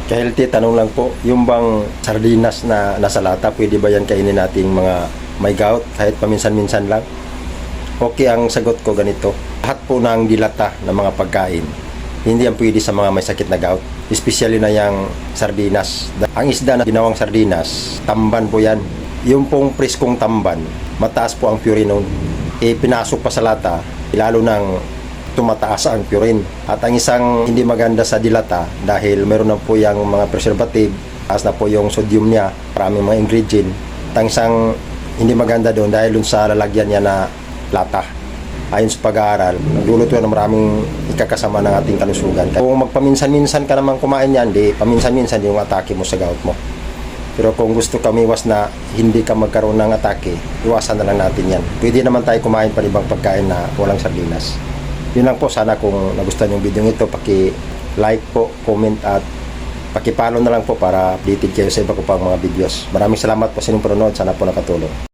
Ka-healthy, tanong lang po, yung bang sardinas na nasa lata, pwede ba yan kainin nating mga may gout kahit paminsan-minsan lang? Okay, ang sagot ko ganito. Lahat po ng dilata ng mga pagkain, hindi yan pwede sa mga may sakit na gout. Especially na yung sardinas. Ang isda na ginawang sardinas, tamban po yan. Yung pong preskong tamban, mataas po ang purine nun. Pinasok pa sa lata, lalo nang tumataas ang purine. At ang isang hindi maganda sa dilata, dahil meron na po yung mga preservative, taas na po yung sodium niya, maraming mga ingredient. At ang isang hindi maganda doon, dahil doon sa lalagyan niya na lata. Ayon sa pag-aaral, nagluluto ng maraming ikakasama ng ating kalusugan. Kung magpaminsan-minsan ka naman kumain yan, di paminsan-minsan yung atake mo sa gout mo. Pero kung gusto ka umiwas na hindi ka magkaroon ng atake, iwasan na lang natin yan. Pwede naman tayo kumain pa ibang pagkain na walang sardinas. Yun lang po, sana kung nagustuhan yung video ito, paki-like po, comment at paki-follow na lang po para updated kayo sa iba ko pang mga videos. Maraming salamat po sa inyong panonood, sana po nakatulong.